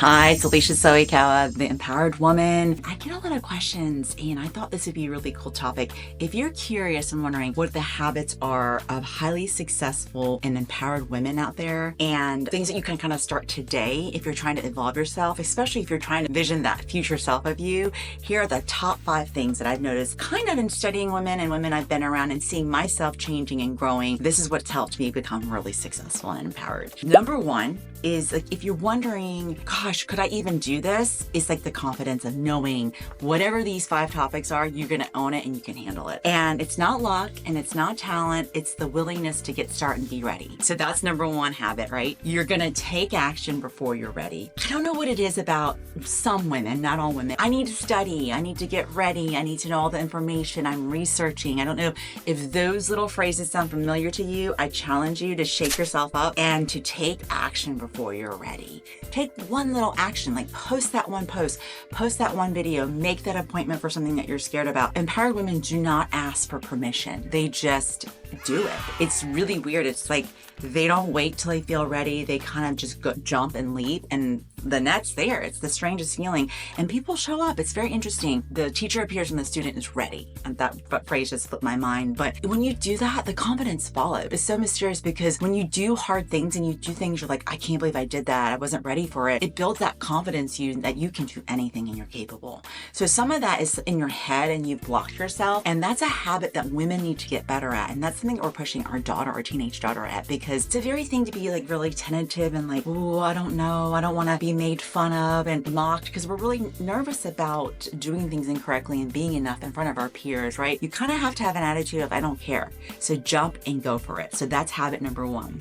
Hi, it's Alicia Soikawa, the Empowered Woman. I get a lot of questions, and I thought this would be a really cool topic. If you're curious and wondering what the habits are of highly successful and empowered women out there, and things that you can kind of start today if you're trying to evolve yourself, especially if you're trying to vision that future self of you, here are the top 5 things that I've noticed kind of in studying women and women I've been around and seeing myself changing and growing. This is what's helped me become really successful and empowered. Number 1 is, like, if you're wondering, gosh, could I even do this? It's like the confidence of knowing whatever these 5 topics are, you're going to own it and you can handle it. And it's not luck and it's not talent. It's the willingness to get started and be ready. So that's number 1 habit, right? You're going to take action before you're ready. I don't know what it is about some women, not all women. I need to study. I need to get ready. I need to know all the information. I'm researching. I don't know if those little phrases sound familiar to you. I challenge you to shake yourself up and to take action before you're ready. Take one little action, like post that one post, post that one video, make that appointment for something that you're scared about. Empowered women do not ask for permission. They just do it. It's really weird. It's like they don't wait till they feel ready. They kind of just jump and leap, and the net's there. It's the strangest feeling. And people show up. It's very interesting. The teacher appears when the student is ready. And that phrase just slipped my mind. But when you do that, the confidence follows. It's so mysterious because when you do hard things and you do things, you're like, I can't believe I did that. I wasn't ready for it. It builds that confidence in you that you can do anything and you're capable. So some of that is in your head and you've blocked yourself. And that's a habit that women need to get better at. And that's something we're pushing our teenage daughter at, because it's a very thing to be like really tentative and like, oh, I don't know. I don't want to be made fun of and mocked, because we're really nervous about doing things incorrectly and being enough in front of our peers, right? You kind of have to have an attitude of, I don't care. So jump and go for it. So that's habit number 1.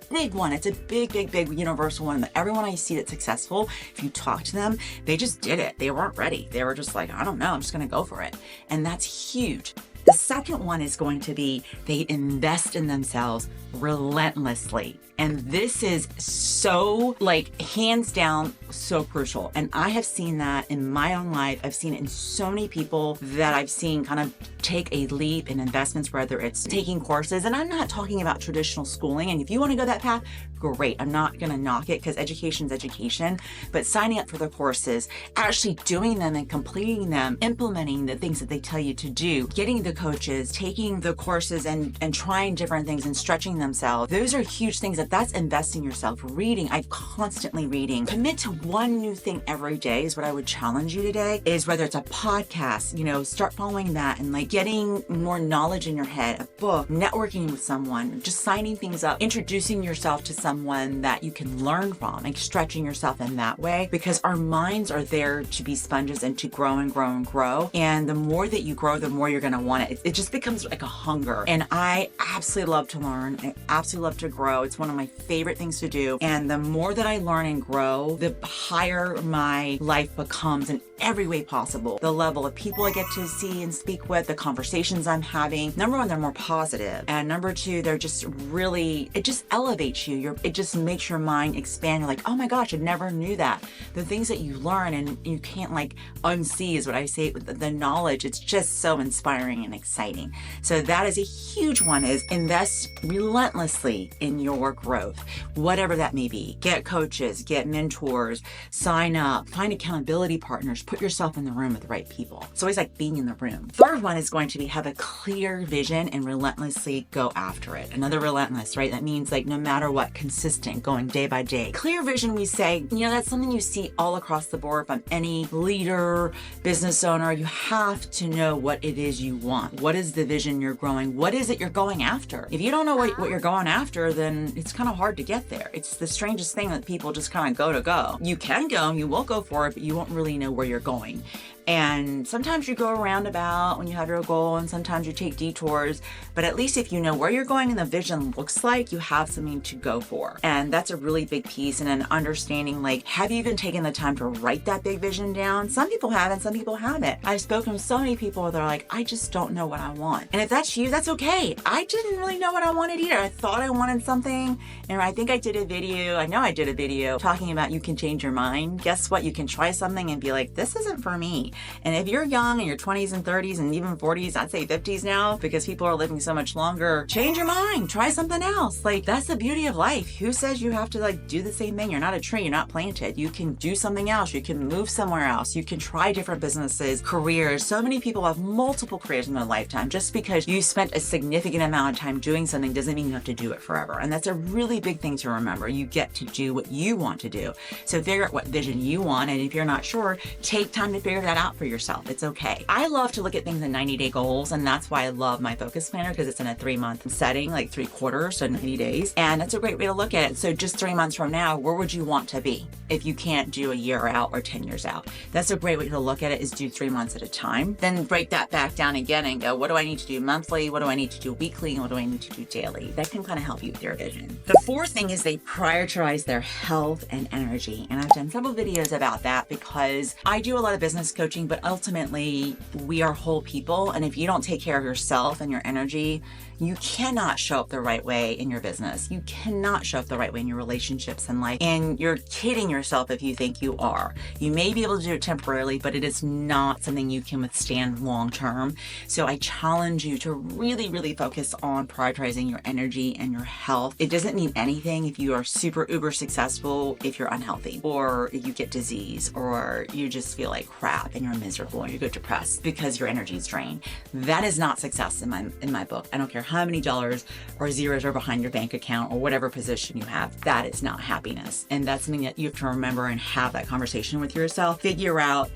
Big one. It's a big universal one that everyone I see that's successful, if you talk to them, they just did it. They weren't ready. They were just like, I don't know, I'm just going to go for it. And that's huge. The second one is going to be they invest in themselves relentlessly. And this is so, like, hands down, so crucial. And I have seen that in my own life. I've seen it in so many people that I've seen kind of take a leap in investments, whether it's taking courses. And I'm not talking about traditional schooling. And if you want to go that path, great. I'm not going to knock it, because education's education. But signing up for the courses, actually doing them and completing them, implementing the things that they tell you to do, getting the coaches, taking the courses and trying different things and stretching themselves. Those are huge things. That's investing yourself. Reading. I'm constantly reading. Commit to one new thing every day is what I would challenge you today, is whether it's a podcast, start following that and like getting more knowledge in your head, a book, networking with someone, just signing things up, introducing yourself to someone that you can learn from, and stretching yourself in that way, because our minds are there to be sponges and to grow and grow and grow. And the more that you grow, the more you're going to want it. It just becomes like a hunger. And I absolutely love to learn. I absolutely love to grow. It's one of my favorite things to do. And the more that I learn and grow, the higher my life becomes in every way possible. The level of people I get to see and speak with, the conversations I'm having. Number 1, they're more positive. And number 2, they're just really, it just elevates you. It just makes your mind expand. You're like, oh my gosh, I never knew that. The things that you learn and you can't like unsee is what I say with the knowledge. It's just so inspiring and exciting. So that is a huge one, is invest relentlessly in your growth, whatever that may be. Get coaches, get mentors, sign up, find accountability partners, put yourself in the room with the right people. It's always like being in the room. Third one is going to be have a clear vision and relentlessly go after it. Another relentless, right? That means like no matter what, consistent, going day by day. Clear vision, we say, that's something you see all across the board from any leader, business owner. You have to know what it is you want. What is the vision you're growing? What is it you're going after? If you don't know what you're going after, then it's kind of hard to get there. It's the strangest thing that people just kind of go to go. You can go and you will go for it, but you won't really know where you're going. And sometimes you go a roundabout when you have your goal, and sometimes you take detours. But at least if you know where you're going and the vision looks like, you have something to go for. And that's a really big piece. And an understanding, like, have you even taken the time to write that big vision down? Some people have and some people haven't. I've spoken with so many people that are like, I just don't know what I want. And if that's you, that's okay. I didn't really know what I wanted either. I thought I wanted something. And I think I did a video talking about you can change your mind. Guess what? You can try something and be like, this isn't for me. And if you're young in your 20s and 30s and even 40s, I'd say 50s now, because people are living so much longer, change your mind, try something else. Like, that's the beauty of life. Who says you have to like do the same thing? You're not a tree, you're not planted. You can do something else. You can move somewhere else. You can try different businesses, careers. So many people have multiple careers in their lifetime. Just because you spent a significant amount of time doing something doesn't mean you have to do it forever. And that's a really big thing to remember. You get to do what you want to do. So figure out what vision you want. And if you're not sure, take time to figure that out for yourself. It's okay. I love to look at things in 90-day goals. And that's why I love my focus planner, because it's in a 3-month setting, like 3/4, so 90 days. And that's a great way to look at it. So just 3 months from now, where would you want to be if you can't do a year out or 10 years out? That's a great way to look at it, is do 3 months at a time. Then break that back down again and go, what do I need to do monthly? What do I need to do weekly? And what do I need to do daily? That can kind of help you with your vision. The fourth thing is they prioritize their health and energy. And I've done several videos about that, because I do a lot of business coaching, but ultimately we are whole people. And if you don't take care of yourself and your energy, you cannot show up the right way in your business. You cannot show up the right way in your relationships in life. And you're kidding yourself if you think you are. You may be able to do it temporarily, but it is not something you can withstand long term. So I challenge you to really, really focus on prioritizing your energy and your health. It doesn't mean anything if you are super uber successful if you're unhealthy, or if you get disease, or you just feel like crap and you're miserable, or you get depressed because your energy is drained. That is not success in my book. I don't care how many dollars or zeros are behind your bank account or whatever position you have. That is not happiness. And that's something that you have to remember and have that conversation with yourself. Figure out,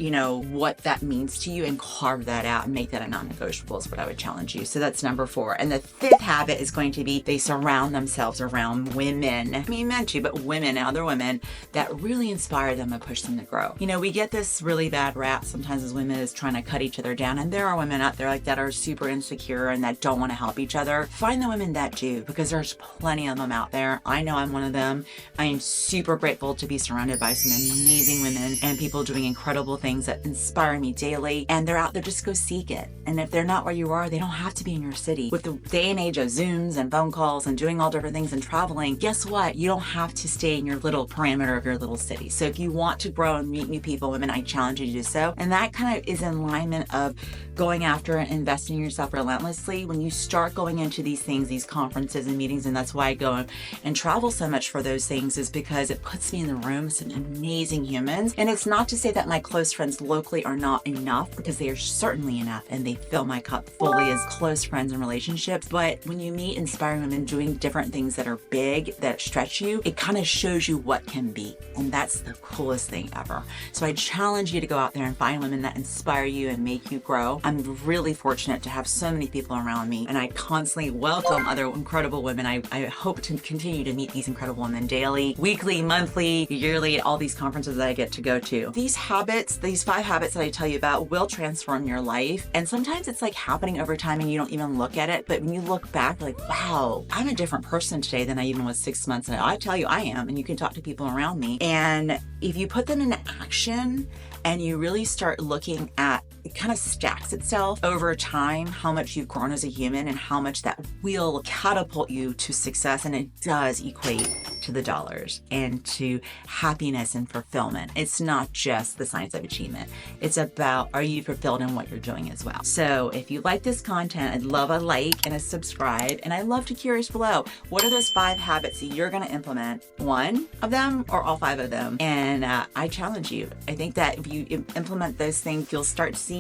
what that means to you and carve that out and make that a non-negotiable is what I would challenge you. So that's number 4. And the 5th habit is going to be they surround themselves around women. I mean, men too, but women and other women that really inspire them and push them to grow. We get this really bad rap sometimes as women as trying to cut each other down. And there are women out there like that are super insecure and that don't want to help each other. Find the women that do, because there's plenty of them out there. I know I'm one of them. I am super grateful to be surrounded by some amazing women and people doing incredible things that inspire me daily. And they're out there, just go seek it. And if they're not where you are, they don't have to be in your city. With the day and age of Zooms and phone calls and doing all different things and traveling, guess what? You don't have to stay in your little parameter of your little city. So if you want to grow and meet new people, women, I challenge you to do so. And that kind of is in alignment of going after and investing in yourself relentlessly. When you start going into these things, these conferences and meetings, and that's why I go and travel so much for those things, is because it puts me in the room with some amazing humans. And it's not to say that my close friends locally are not enough, because they are certainly enough and they fill my cup fully as close friends and relationships. But when you meet inspiring women doing different things that are big, that stretch you, it kind of shows you what can be. And that's the coolest thing ever. So I challenge you to go out there and find women that inspire you and make you grow. I'm really fortunate to have so many people around me, and I constantly welcome other incredible women. I hope to continue to meet these incredible women daily, weekly, monthly, yearly, at all these conferences that I get to go to. These habits, these 5 habits that I tell you about, will transform your life. And sometimes it's like happening over time and you don't even look at it. But when you look back, you're like, wow, I'm a different person today than I even was 6 months ago. I tell you, I am. And you can talk to people around me. And if you put them into action and you really start looking at, it kind of stacks itself over time, how much you've grown as a human and how much that will catapult you to success. And it does equate to the dollars and to happiness and fulfillment. It's not just the science of achievement. It's about, are you fulfilled in what you're doing as well? So if you like this content, I'd love a like and a subscribe. And I'd love to curious below, what are those 5 habits that you're going to implement? 1 of them or all 5 of them? And I challenge you. I think that if you implement those things, you'll start seeing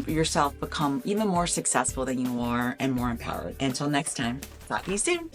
yourself become even more successful than you are and more empowered. Until next time, talk to you soon.